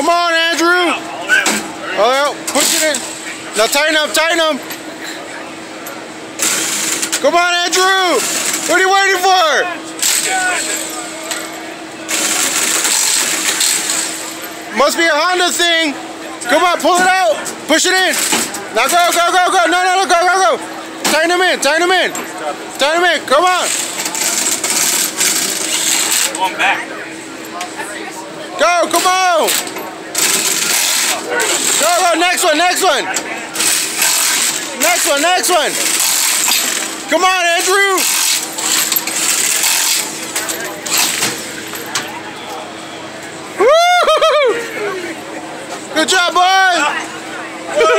Come on, Andrew. Oh, push it in. Now tighten up, tighten up. Come on, Andrew. What are you waiting for? Must be a Honda thing. Come on, pull it out. Push it in. Now go, go, go, go. No, no, no, go, go, go. Tighten them in, tighten them in. Tighten them in, come on. Going back. Go, come on. Go, go, next one, next one. Next one, next one. Come on, Andrew. Woo! Good job, boy.